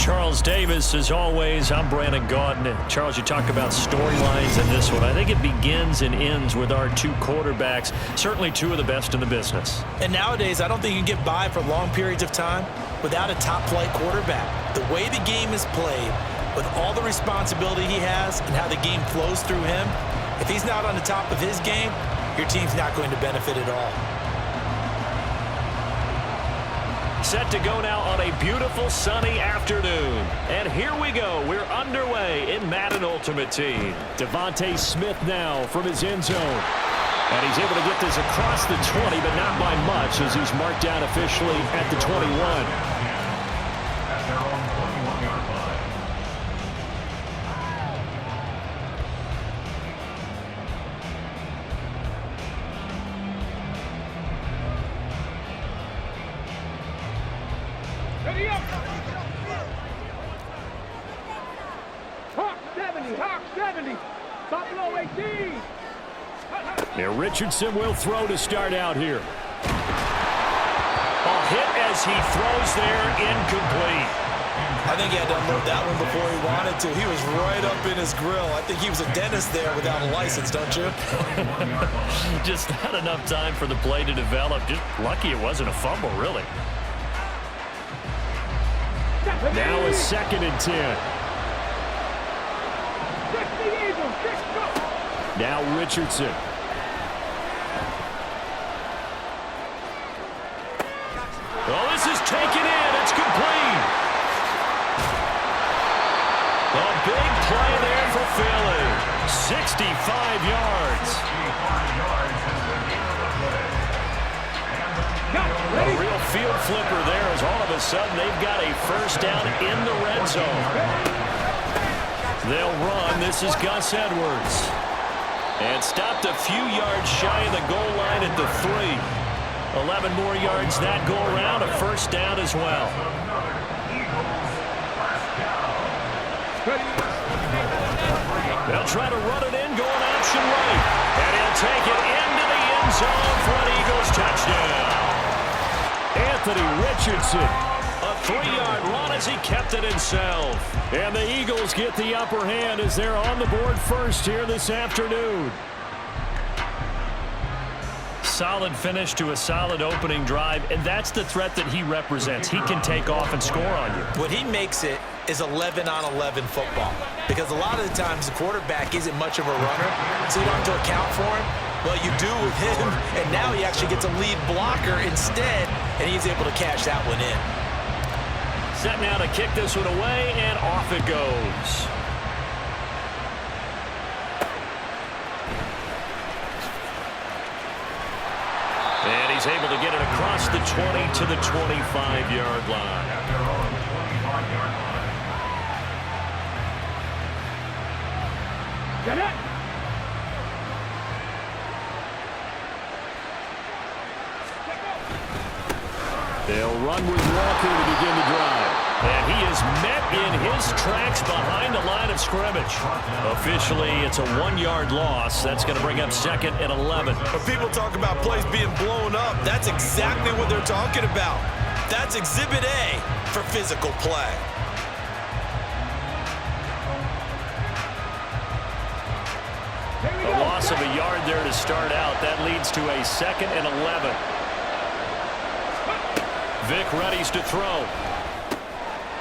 Charles Davis, as always, I'm Brandon Gaudin. Charles, you talk about storylines in this one. I think it begins and ends with our two quarterbacks, certainly two of the best in the business. And nowadays, I don't think you can get by for long periods of time without a top-flight quarterback. The way the game is played, with all the responsibility he has and how the game flows through him, if he's not on the top of his game, your team's not going to benefit at all. Set to go now on a beautiful sunny afternoon. And here we go. We're underway in Madden Ultimate Team. Devontae Smith now from his end zone. And he's able to get this across the 20, but not by much as he's marked down officially at the 21. Now Richardson will throw to start out here. A hit as he throws there, incomplete. I think he had to unload that one before he wanted to. He was right up in his grill. I think he was a dentist there without a license, don't you? Just not enough time for the play to develop. Just lucky it wasn't a fumble, really. Now a 2nd and 10. Now Richardson. Oh, this is taken in. It's complete. A big play there for Philly. 65 yards. A real field flipper there as all of a sudden they've got a first down in the red zone. They'll run. This is Gus Edwards. And stopped a few yards shy of the goal line at the 3. 11 more yards that go around, a first down as well. They'll try to run it in, going option right. And he'll take it into the end zone for an Eagles touchdown. Anthony Richardson, a 3-yard run as he kept it himself. And the Eagles get the upper hand as they're on the board first here this afternoon. Solid finish to a solid opening drive, and that's the threat that he represents. He can take off and score on you. What he makes it is 11-on-11 football, because a lot of the times the quarterback isn't much of a runner, so you don't have to account for him. Well, you do with him, and now he actually gets a lead blocker instead, and he's able to cash that one in. Set now to kick this one away, and off it goes. And he's able to get it across the 20 to the 25-yard line. Get it! They'll run with Walker to begin the drive. And he is met in his tracks behind the line of scrimmage. Officially, it's a 1-yard loss. That's going to bring up 2nd and 11. When people talk about plays being blown up, that's exactly what they're talking about. That's Exhibit A for physical play. A loss of a yard there to start out. That leads to a 2nd and 11. Vic readies to throw.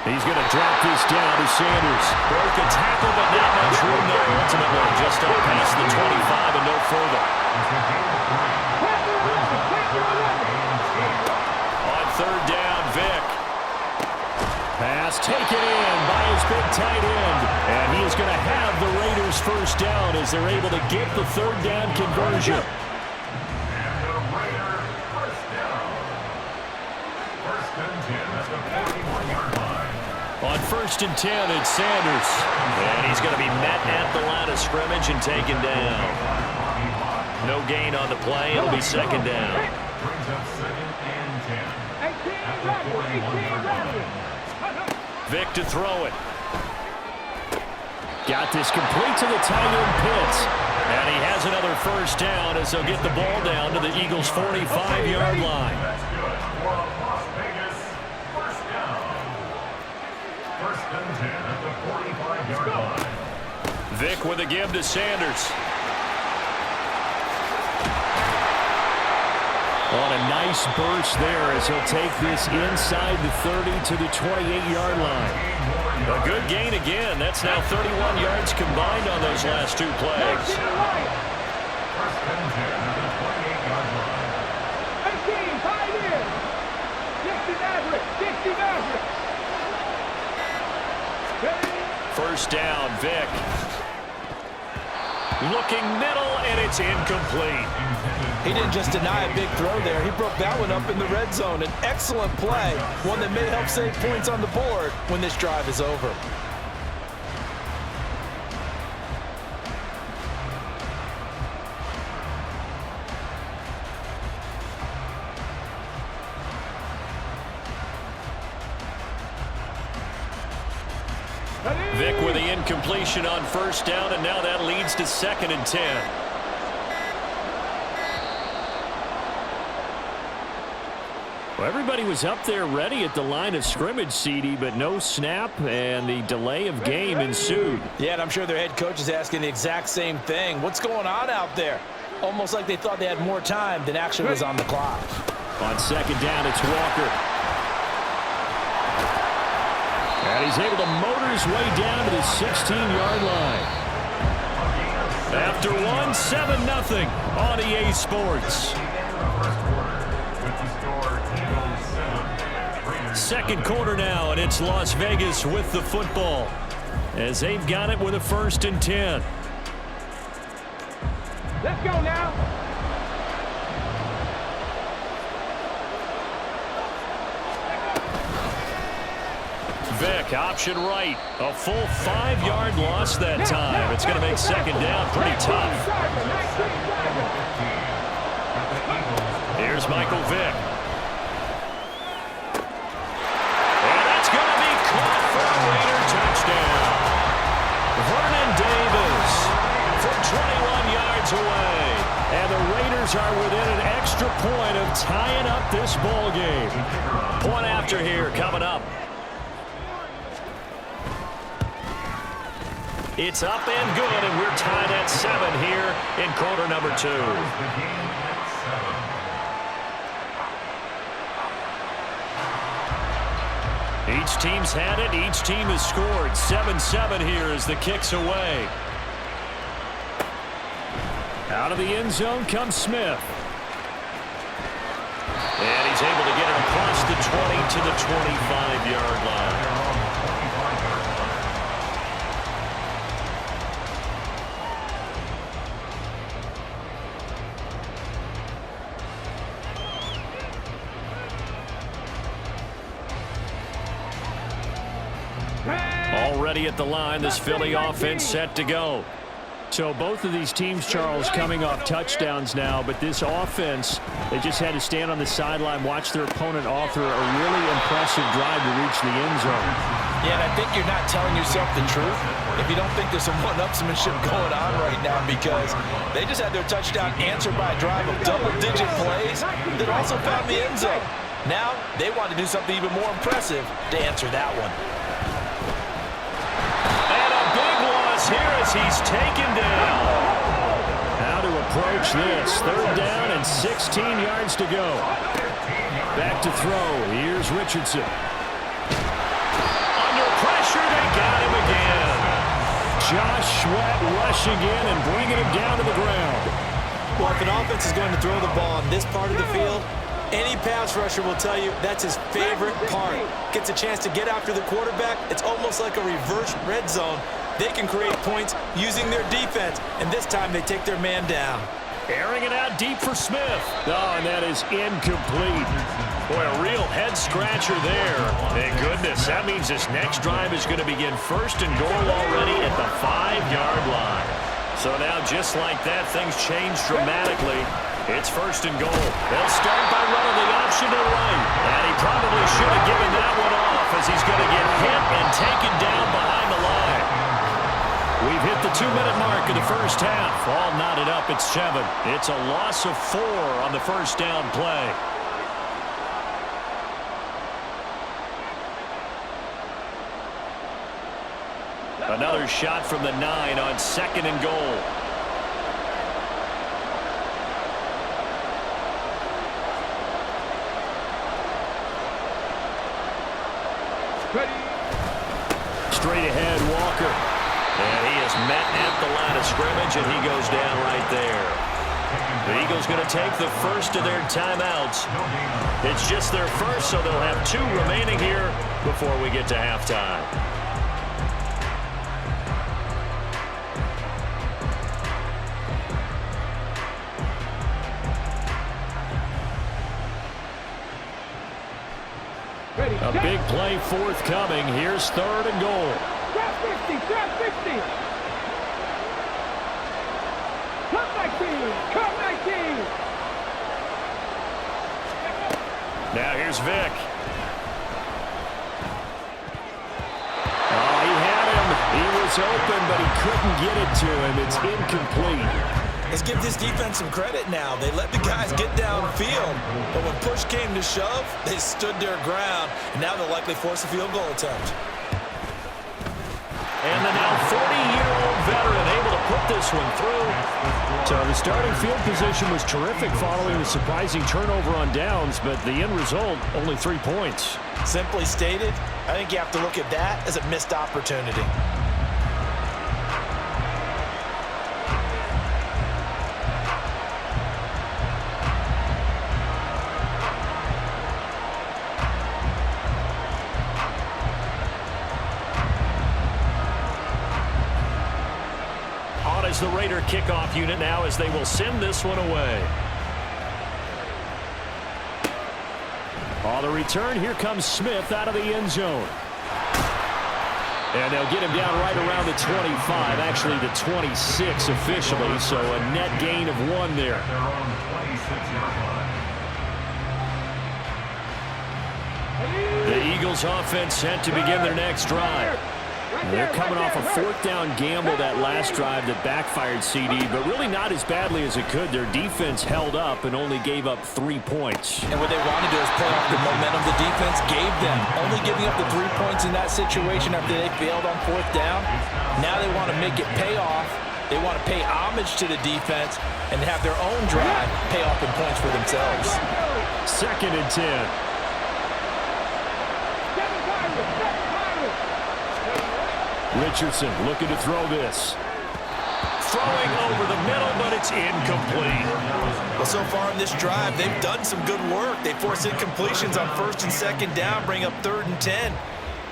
He's going to drop this down to Sanders. Broke a tackle, but not much room there ultimately. Just up past the 25 and no further. On 3rd down, Vic. Pass taken in by his big tight end. And he is going to have the Raiders first down as they're able to get the 3rd down conversion. On 1st and 10, it's Sanders. And he's going to be met at the line of scrimmage and taken down. No gain on the play. It'll be 2nd down. Vic to throw it. Got this complete to the tight end Pitts. And he has another first down as they'll get the ball down to the Eagles' 45-yard line. Vic with a give to Sanders. On a nice burst there as he'll take this inside the 30 to the 28-yard line. A good gain again. That's now 31 yards combined on those last two plays. First down, Vic. Looking middle, and it's incomplete. He didn't just deny a big throw there. He broke that one up in the red zone. An excellent play, one that may help save points on the board when this drive is over. Vic with the incompletion on first down, and now that leads to 2nd and 10. Well, everybody was up there ready at the line of scrimmage, CD, but no snap, and the delay of game ensued. Yeah, and I'm sure their head coach is asking the exact same thing. What's going on out there? Almost like they thought they had more time than actually was on the clock. On 2nd down, it's Walker. And he's able to motor his way down to the 16-yard line. After one, 7-0 on EA Sports. Second quarter now, and it's Las Vegas with the football as they've got it with a 1st and 10. Let's go now. Vic, option right. A full 5-yard loss that time. It's going to make 2nd down pretty tough. Here's Michael Vick. And that's going to be caught for a Raider touchdown. Vernon Davis from 21 yards away. And the Raiders are within an extra point of tying up this ball game. Point after here coming up. It's up and good, and we're tied at 7 here in quarter number 2. Each team's had it. Each team has scored. 7-7 here as the kick's away. Out of the end zone comes Smith. And he's able to get it across the 20 to the 25-yard line. Already at the line, this Philly offense set to go. So both of these teams, Charles, coming off touchdowns now, but this offense, they just had to stand on the sideline, watch their opponent offer a really impressive drive to reach the end zone. Yeah, and I think you're not telling yourself the truth if you don't think there's some one-upsmanship going on right now, because they just had their touchdown answered by a drive of double-digit plays that also found the end zone. Now they want to do something even more impressive to answer that one. Here as he's taken down. How to approach this. 3rd down and 16 yards to go. Back to throw. Here's Richardson. Under pressure, they got him again. Josh Sweat rushing in and bringing him down to the ground. Well, if an offense is going to throw the ball on this part of the field, any pass rusher will tell you that's his favorite part. Gets a chance to get after the quarterback. It's almost like a reverse red zone. They can create points using their defense, and this time they take their man down. Airing it out deep for Smith. Oh, and that is incomplete. Boy, a real head-scratcher there. Thank goodness. That means this next drive is going to begin 1st and goal already at the 5-yard line. So now, just like that, things change dramatically. It's 1st and goal. They'll start by running the option to the right. And he probably should have given that one off as he's going to get hit and taken down behind the line. We've hit the 2-minute mark of the first half. All knotted up at 7. It's a loss of 4 on the first down play. Another shot from the 9 on 2nd and goal. Straight ahead, Walker. And he is met at the line of scrimmage, and he goes down right there. The Eagles going to take the first of their timeouts. It's just their first, so they'll have 2 remaining here before we get to halftime. A big play forthcoming. Here's 3rd and goal. Trap 50, trap 50. Come 19, come 19. Now here's Vic. Oh, he had him. He was open, but he couldn't get it to him. It's incomplete. Let's give this defense some credit now. They let the guys get downfield, but when push came to shove, they stood their ground, and now they'll likely force a field goal attempt. And the now 40-year-old veteran able to put this one through. So the starting field position was terrific following the surprising turnover on downs, but the end result, only 3 points. Simply stated, I think you have to look at that as a missed opportunity. Is the Raider kickoff unit now as they will send this one away. On the return, here comes Smith out of the end zone. And they'll get him down right around the 25, actually the 26 officially, so a net gain of 1 there. The Eagles offense set to begin their next drive. They're coming off a 4th down gamble that last drive that backfired CD, but really not as badly as it could. Their defense held up and only gave up 3 points. And what they want to do is play off the momentum the defense gave them. Only giving up the 3 points in that situation after they failed on 4th down. Now they want to make it pay off. They want to pay homage to the defense and have their own drive pay off in points for themselves. 2nd and 10. Richardson looking to throw this. Throwing over the middle, but it's incomplete. Well, so far in this drive, they've done some good work. They force incompletions on 1st and 2nd down, bring up 3rd and 10.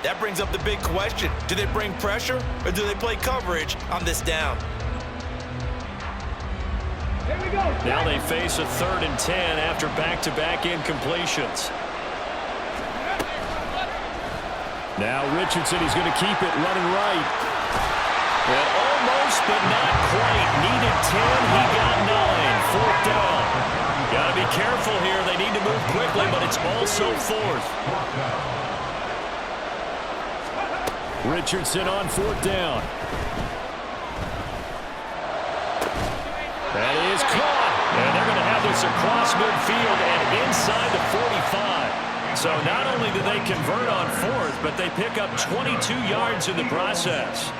That brings up the big question. Do they bring pressure, or do they play coverage on this down? Here we go. Now they face a 3rd and 10 after back-to-back incompletions. Now Richardson, he's going to keep it running right. And almost, but not quite. Needed 10, he got 9. 4th down. Got to be careful here. They need to move quickly, but it's also 4th. Richardson on 4th down. That is caught. And they're going to have this across midfield and inside the 45. So not only do they convert on 4th, but they pick up 22 yards in the process.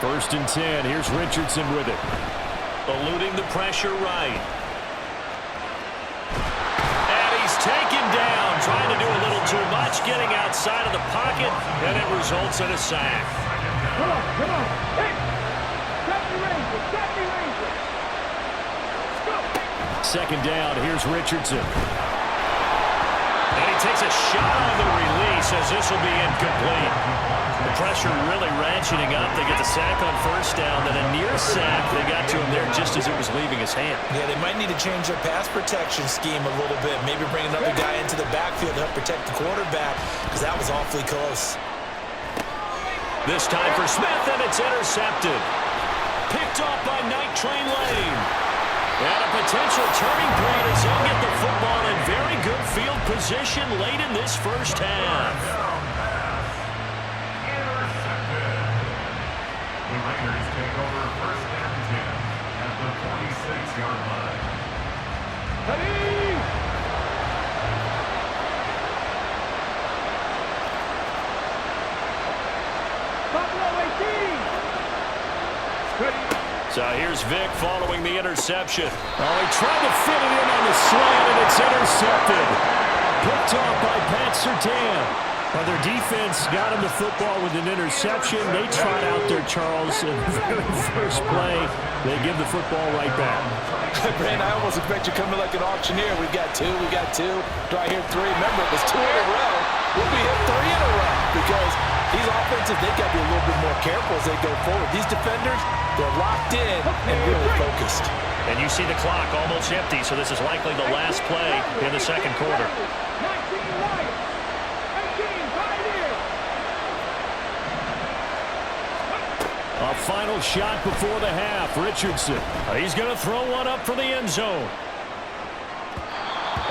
First and 10. Here's Richardson with it. Eluding the pressure right. And he's taken down, trying to do a little too much, getting outside of the pocket, and it results in a sack. Come on, come on. Hey, stop the Ranger, stop the Ranger. 2nd down, here's Richardson. And he takes a shot on the release as this will be incomplete. The pressure really ratcheting up. They get the sack on 1st down, then a near sack. They got to him there just as it was leaving his hand. Yeah, they might need to change their pass protection scheme a little bit. Maybe bring another guy into the backfield to help protect the quarterback, because that was awfully close. This time for Smith, and it's intercepted. Picked off by Night Train Lane. And a potential turning point as they'll get the football in very good field position late in this first half. Intercepted. The Raiders take over 1st and 10 at the 46-yard line. So here's Vic following the interception. Oh, he tried to fit it in on the slant, and it's intercepted. Picked off by Pat Surtain. Well, their defense got him the football with an interception. They trot out there, Charles, in the very first play. They give the football right back. Brandon, I almost expect you coming like an auctioneer. We got two. Do I hear three? Remember, it was 2 in a row. We'll be hit 3 in a row because these offenses, they got to be a little bit more careful as they go forward. These defenders, they're locked in and really focused. And you see the clock almost empty, so this is likely the last play in the second quarter. A final shot before the half. Richardson. He's going to throw one up for the end zone.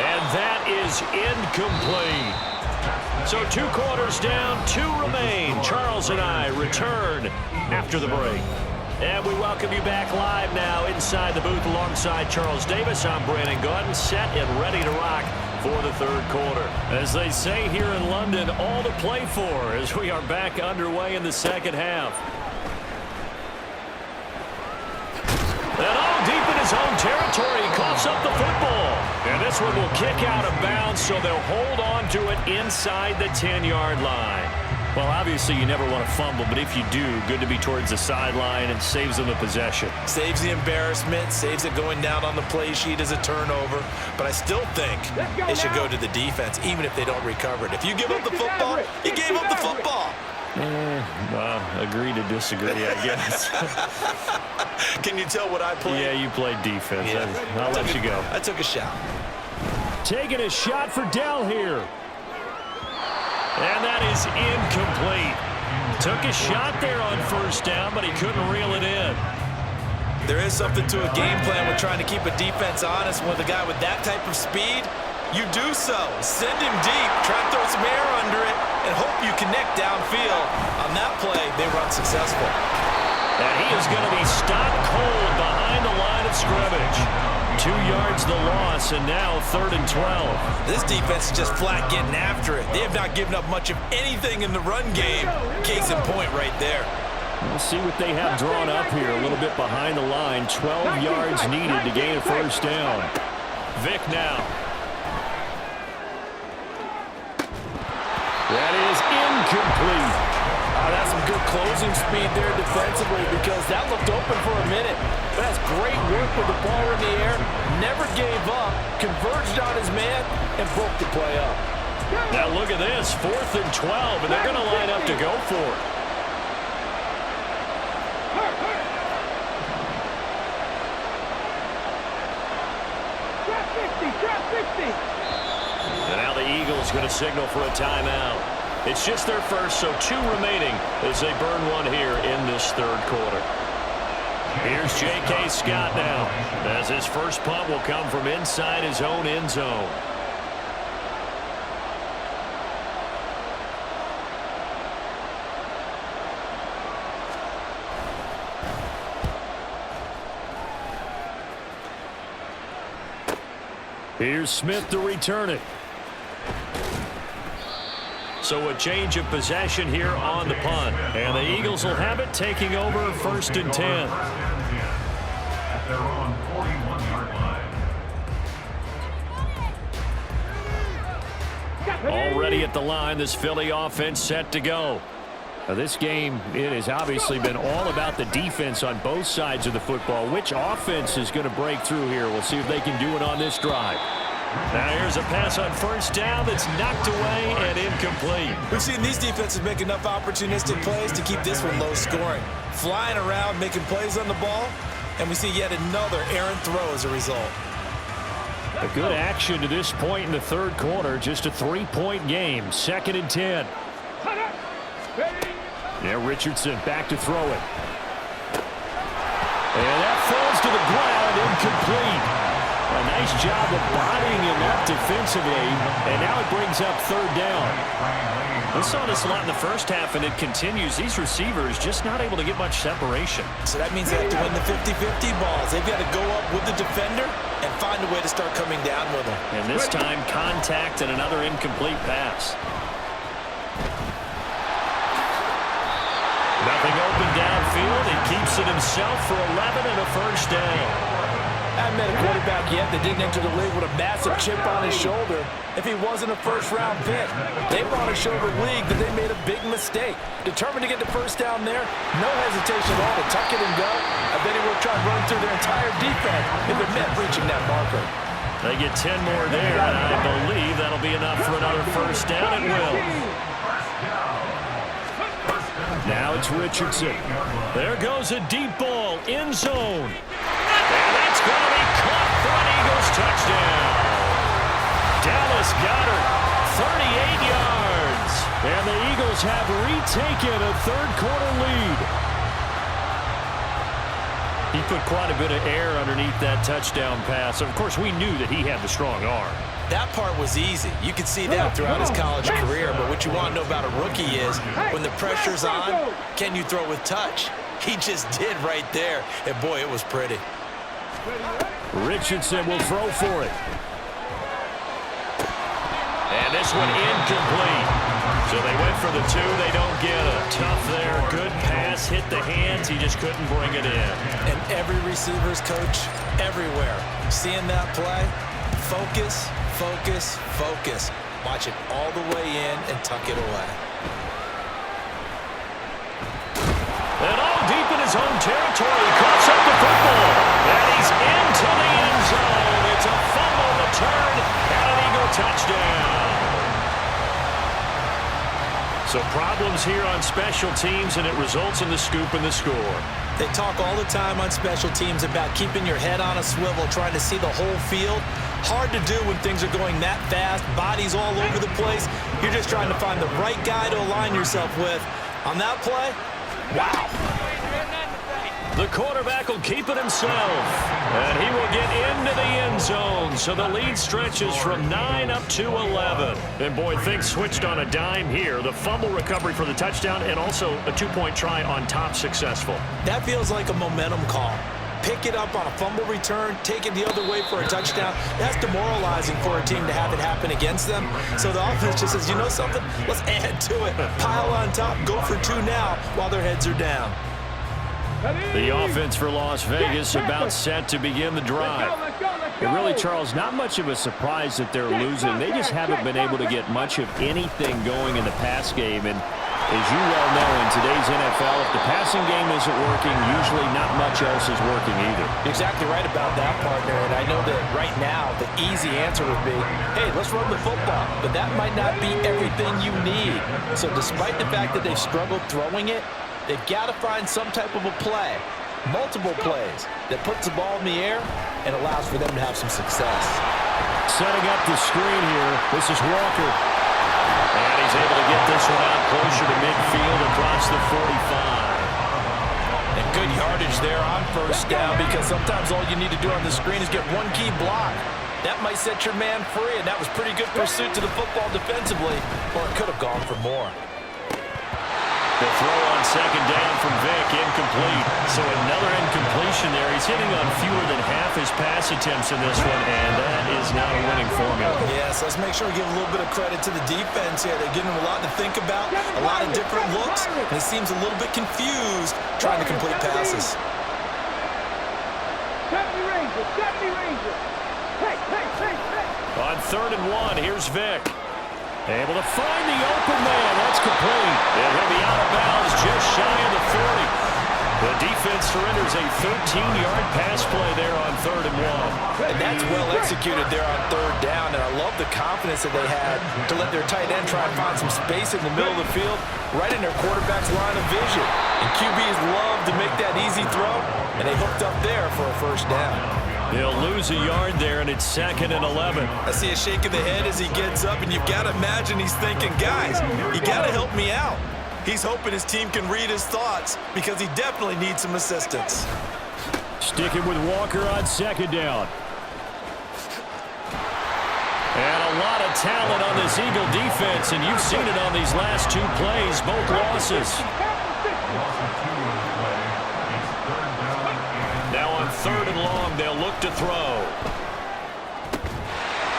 And that is incomplete. So 2 quarters down, 2 remain. Charles and I return after the break. And we welcome you back live now inside the booth alongside Charles Davis. I'm Brandon Gaudin, set and ready to rock for the third quarter. As they say here in London, all to play for as we are back underway in the second half. And all deep in his own territory, he coughs up the football. And this one will kick out of bounds, so they'll hold on to it inside the 10-yard line. Well, obviously, you never want to fumble, but if you do, good to be towards the sideline and saves them the possession. Saves the embarrassment, saves it going down on the play sheet as a turnover. But I still think it should go to the defense, even if they don't recover it. If you give up the football, you gave up the football. Agree to disagree, I guess. Can you tell what I played? Yeah, you played defense. Yeah. I'll let you go. I took a shot. Taking a shot for Dell here. And that is incomplete. Took a shot there on first down, but he couldn't reel it in. There is something to a game plan with trying to keep a defense honest. With a guy with that type of speed, you do so. Send him deep, try to throw some air under it, and hope you connect downfield. On that play, they were unsuccessful. And he is going to be stopped cold behind the line of scrimmage. 2 yards the loss, and now 3rd and 12. This defense is just flat getting after it. They have not given up much of anything in the run game. Case in point right there. We'll see what they have drawn up here. A little bit behind the line. 12 yards needed to gain a first down. Vic now. That is incomplete. That's some good closing speed there defensively because that looked open for a minute. But that's great work with the ball in the air. Never gave up, converged on his man, and broke the play up. Now look at this, 4th and 12, and they're going to line up to go for it. And now the Eagles going to signal for a timeout. It's just their first, so 2 remaining as they burn one here in this third quarter. Here's J.K. Scott now, as his first punt will come from inside his own end zone. Here's Smith to return it. So a change of possession here on the punt. And the Eagles will have it, taking over 1st and 10. At their own 41-yard line. Already at the line, this Philly offense set to go. Now this game, it has obviously been all about the defense on both sides of the football. Which offense is going to break through here? We'll see if they can do it on this drive. Now here's a pass on first down that's knocked away and incomplete. We've seen these defenses make enough opportunistic plays to keep this one low scoring. Flying around, making plays on the ball, and we see yet another errant throw as a result. A good action to this point in the third quarter. Just a 3-point game. 2nd and 10. Now Richardson back to throw it. And that falls to the ground, incomplete. A nice job of bodying him up defensively, and now it brings up 3rd down. We saw this a lot in the first half, and it continues. These receivers just not able to get much separation. So that means they have to win the 50-50 balls. They've got to go up with the defender and find a way to start coming down with them. And this time, contact and another incomplete pass. Nothing open Keeps it himself for 11 and a first down. I haven't met a quarterback yet that didn't enter the league with a massive chip on his shoulder if he wasn't a first-round pick. They brought a shoulder league that they made a big mistake. Determined to get the first down there, no hesitation at all to tuck it and go. I bet he will try to run through their entire defense if it meant reaching that marker. They get 10 more there, and I believe that'll be enough for another first down. It will. Now it's Richardson. There goes a deep ball, end zone. And that's going to be caught for an Eagles touchdown. Dallas Goedert, 38 yards. And the Eagles have retaken a third-quarter lead. He put quite a bit of air underneath that touchdown pass. Of course, we knew that he had the strong arm. That part was easy. You could see that throughout his college career. But what you want to know about a rookie is when the pressure's on, can you throw with touch? He just did right there. And, boy, it was pretty. Richardson will throw for it. And this one incomplete. So they went for the two. They don't get it. Tough there. Good pass. Hit the hands. He just couldn't bring it in. And every receiver's coach everywhere. Seeing that play, focus, focus, focus. Watch it all the way in and tuck it away. And all deep in his own territory. He coughs up the football. And he's into the end zone. It's a fumble return and an Eagle touchdown. So problems here on special teams, and it results in the scoop and the score. They talk all the time on special teams about keeping your head on a swivel, trying to see the whole field. Hard to do when things are going that fast, bodies all over the place. You're just trying to find the right guy to align yourself with. On that play, wow. The quarterback will keep it himself, and he will get into the end zone. So the lead stretches from 9 up to 11. And, boy, things switched on a dime here. The fumble recovery for the touchdown and also a two-point try on top successful. That feels like a momentum call. Pick it up on a fumble return, take it the other way for a touchdown. That's demoralizing for a team to have it happen against them. So the offense just says, you know something? Let's add to it. Pile on top, go for two now while their heads are down. The offense for Las Vegas about set to begin the drive. But really, Charles, not much of a surprise that they're losing. They just haven't been able to get much of anything going in the pass game. And as you well know, in today's NFL, if the passing game isn't working, usually not much else is working either. You're exactly right about that, partner. And I know that right now the easy answer would be, hey, let's run the football. But that might not be everything you need. So despite the fact that they've struggled throwing it, they've got to find some type of a play, multiple plays, that puts the ball in the air and allows for them to have some success. Setting up the screen here, this is Walker. And he's able to get this one out closer to midfield across the 45. And good yardage there on first down, because sometimes all you need to do on the screen is get one key block. That might set your man free, and that was pretty good pursuit to the football defensively, or it could have gone for more. The throw on second down from Vick, incomplete. So another incompletion there. He's hitting on fewer than half his pass attempts in this one, and that is not a winning formula. Yes, let's make sure we give a little bit of credit to the defense here. They're giving him a lot to think about, a lot of different looks, and he seems a little bit confused trying to complete passes. 70 Rangers, 70 Rangers. Hey. On 3rd and 1, here's Vick. Able to find the open man. That's complete. And he'll be out of bounds just shy of the 40. The defense surrenders a 13-yard pass play there on 3rd and 1. And that's well executed there on 3rd down. And I love the confidence that they had to let their tight end try and find some space in the middle of the field, right in their quarterback's line of vision. And QBs love to make that easy throw, and they hooked up there for a first down. They'll lose a yard there, and it's 2nd and 11. I see a shake of the head as he gets up, and you've got to imagine he's thinking, guys, you got to help me out. He's hoping his team can read his thoughts because he definitely needs some assistance. Sticking with Walker on 2nd down. And a lot of talent on this Eagle defense, and you've seen it on these last two plays, both losses. Now on 3rd and long, they'll look to throw.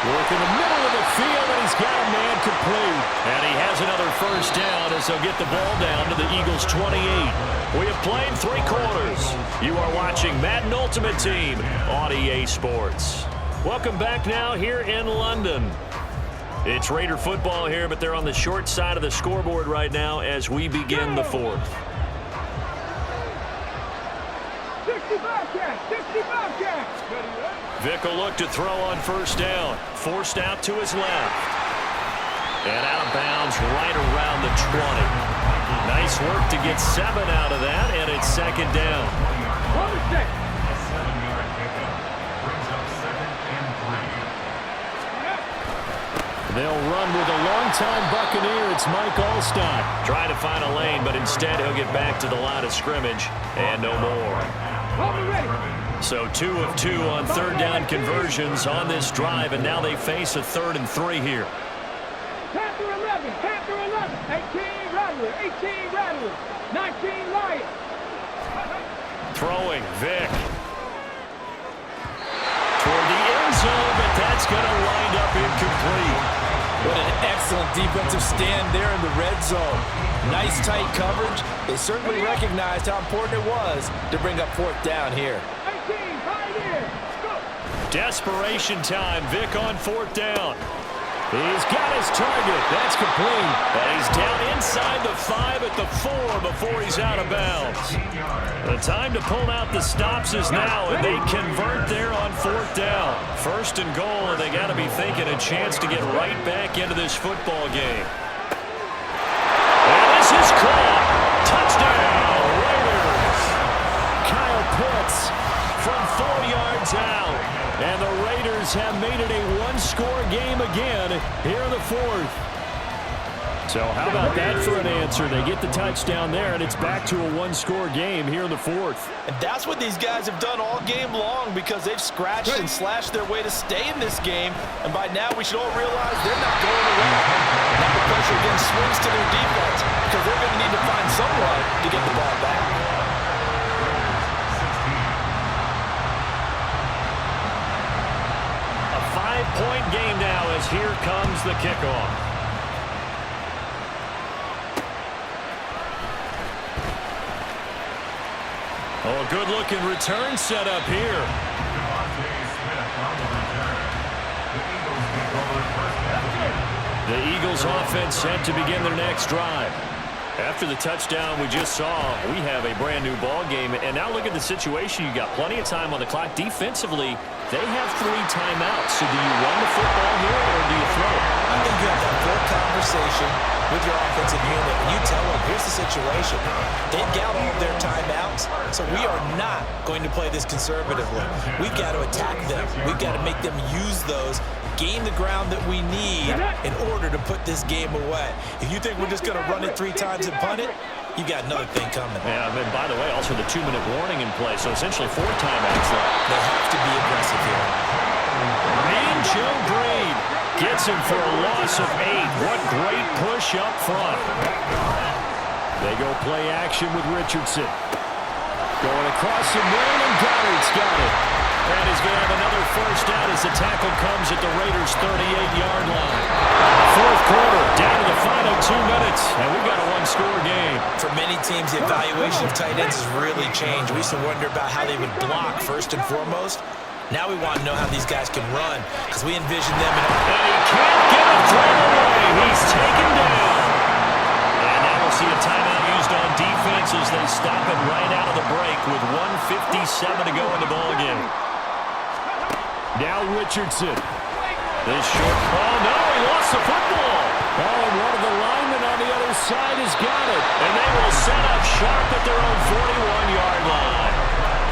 Work in the middle of the field, and he's got a man complete. And he has another first down as they'll get the ball down to the Eagles' 28. We have played 3 quarters. Ultimate Team on EA Sports. Welcome back now here in London. It's Raider football here, but they're on the short side of the scoreboard right now as we begin the fourth. 65 catch, 65 catch. Vic will look to throw on first down. Forced out to his left. And out of bounds right around the 20. Nice work to get 7 out of that, and it's second down. One mistake. A 7-yard pickup brings up 2nd and 3. They'll run with a longtime Buccaneer. It's Mike Allstott. Trying to find a lane, but instead he'll get back to the line of scrimmage and no more. So 2 of 2 on third down conversions on this drive, and now they face a 3rd and 3 here. Panther 11, Panther 11. 18 Rattler, 18 Rattler, 19 Lion. Throwing, Vic. Toward the end zone, but that's going to wind up incomplete. What an excellent defensive stand there in the red zone. Nice tight coverage. They certainly recognized how important it was to bring up 4th down here. 18, Pioneer, go. Desperation time. Vic on 4th down. He's got his target. That's complete. And he's down inside the 5 at the 4 before he's out of bounds. The time to pull out the stops is now, and they convert there on 4th down. 1st and goal, and they got to be thinking a chance to get right back into this football game. And this is caught. Touchdown, Raiders. Kyle Pitts from 4 yards out. And the Raiders have made it a one-score game again here in the 4th. So how about that for an answer? They get the touchdown there, and it's back to a one-score game here in the 4th. And that's what these guys have done all game long because they've scratched and slashed their way to stay in this game. And by now, we should all realize they're not going away. Now the pressure again swings to their defense because they're going to need to find someone to get the ball back. A 5-point game now as here comes the kickoff. Oh, a good-looking return set up here. The Eagles offense set to begin their next drive. After the touchdown we just saw, we have a brand-new ball game. And now look at the situation. You got plenty of time on the clock. Defensively, they have 3 timeouts. So do you run the football here or do you throw it? I think you have that full conversation with your offensive unit, and you tell them, here's the situation. They've got all of their timeouts, so we are not going to play this conservatively. We've got to attack them. We've got to make them use those, gain the ground that we need in order to put this game away. If you think we're just going to run it 3 times and punt it, you got another thing coming. Yeah, and by the way, also the 2-minute warning in play, so essentially 4 timeouts left. They have to be aggressive here. Mean Joe Green gets him for a loss of 8. What great push up front. They go play action with Richardson. Going across the middle, and Goddard's got it. And he's going to have another first down as the tackle comes at the Raiders' 38-yard line. 4th quarter, down to the final 2 minutes, and we've got a one-score game. For many teams, the evaluation of tight ends has really changed. We used to wonder about how they would block first and foremost. Now we want to know how these guys can run because we envision them in and he can't get a throw away. He's taken down. And now we'll see a timeout used on defense as they stop it right out of the break with 1:57 to go in the ballgame. Now Richardson. This short ball. No, he lost the football. Oh, and one of the linemen on the other side has got it. And they will set up sharp at their own 41-yard line.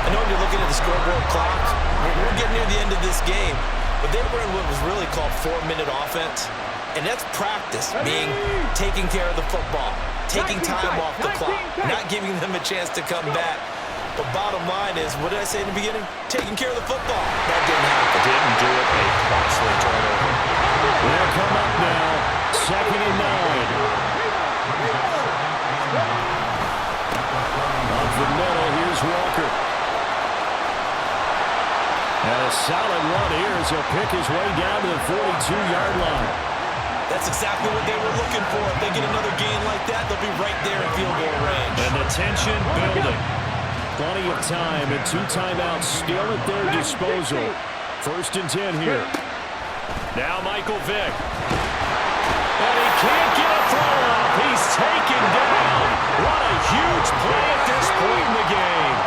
I know when you're looking at the scoreboard clock, we're getting near the end of this game, but they were in what was really called 4-minute offense, and that's practice, being taking care of the football, taking time off the clock, not giving them a chance to come back. But bottom line is, what did I say in the beginning? Taking care of the football. That didn't happen. Didn't do it. A costly turnover. They'll come up now. 2nd and 9. Up the middle, here's Walker. And a solid run here as he'll pick his way down to the 42-yard line. That's exactly what they were looking for. If they get another gain like that, they'll be right there in field goal range. And the tension building. Plenty of time and 2 timeouts still at their disposal. 1st and 10 here. Now Michael Vick. And he can't get a throw up. He's taken down. What a huge play at this point in the game.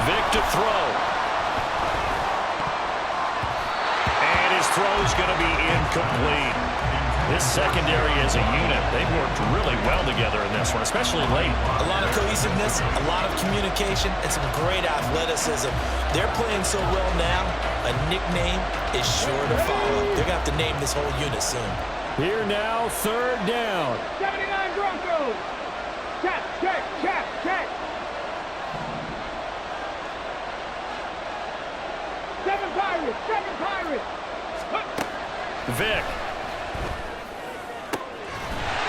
Vick to throw. And his throw's going to be incomplete. This secondary as a unit, they've worked really well together in this one, especially late. A lot of cohesiveness, a lot of communication, and some great athleticism. They're playing so well now, a nickname is sure to follow. They're going to have to name this whole unit soon. Here now, 3rd down. 79 Broncos. Check, check, check, check. 7 Pirates, 7 Pirates. Vick.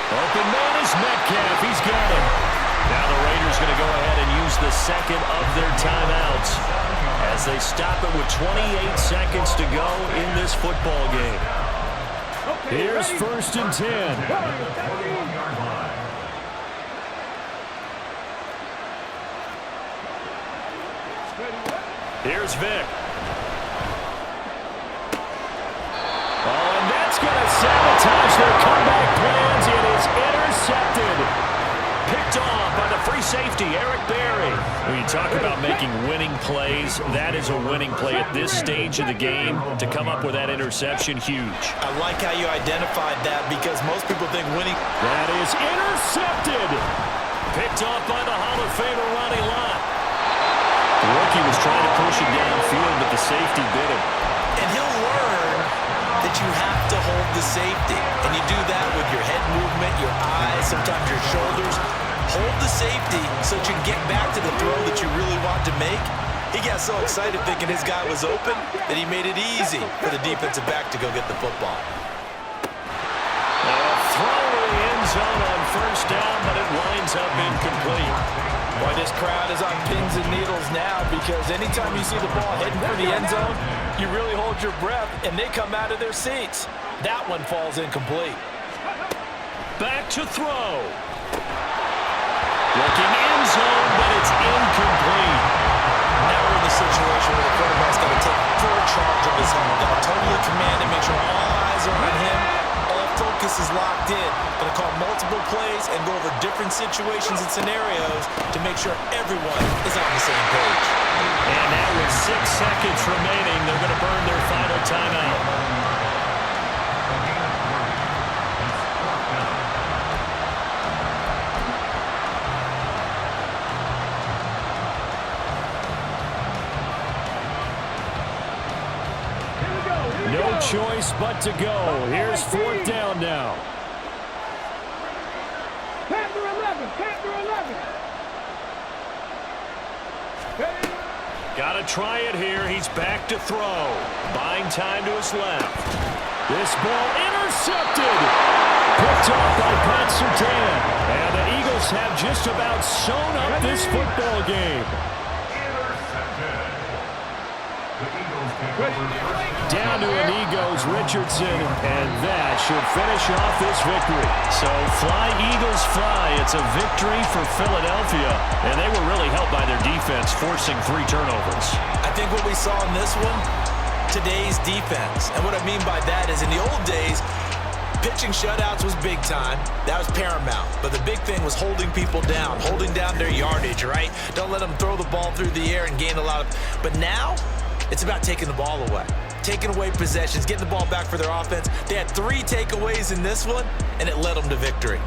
Open man is Metcalf. He's got him. Now the Raiders going to go ahead and use the 2nd of their timeouts as they stop it with 28 seconds to go in this football game. Here's 1st and 10. Here's Vick. Oh, and that's going to sabotage their comeback plans. It is intercepted. Picked off by the free safety, Eric Berry. When you talk about making winning plays, that is a winning play at this stage of the game. To come up with that interception, huge. I like how you identified that because most people think winning. That is intercepted. Picked off by the Hall of Famer, Ronnie Lott. The rookie was trying to push it downfield, but the safety bit him. And he'll learn that you have to hold the safety. And you do that with your head movement, your eyes, sometimes your shoulders. Hold the safety so that you can get back to the throw that you really want to make. He got so excited thinking his guy was open that he made it easy for the defensive back to go get the football. A throw to the end zone on 1st down, but it winds up incomplete. Boy, this crowd is on pins and needles now because anytime you see the ball heading for the end zone, you really hold your breath, and they come out of their seats. That one falls incomplete. Back to throw. Looking end zone, but it's incomplete. Now we're in the situation where the quarterback's going to take full charge of his own. Going to totally command and make sure all eyes are on him. All focus is locked in. Going to call multiple plays and go over different situations and scenarios to make sure everyone is on the same page. And now with 6 seconds remaining, they're going to burn their final timeout. No choice but to go. Here's 4th down now. Panther 11, Panther 11. Got to try it here. He's back to throw. Buying time to his left. This ball intercepted. Picked off by Pat Surtain. And the Eagles have just about sewn up this football game. Down to an Eagles Richardson, and that should finish off this victory. So fly, Eagles, fly. It's a victory for Philadelphia, and they were really helped by their defense, forcing 3 turnovers. I think what we saw in this one, today's defense. And what I mean by that is in the old days, pitching shutouts was big time. That was paramount. But the big thing was holding people down, holding down their yardage, right? Don't let them throw the ball through the air and gain a lot of... But now, it's about taking the ball away. Taking away possessions, getting the ball back for their offense. They had 3 takeaways in this one, and it led them to victory.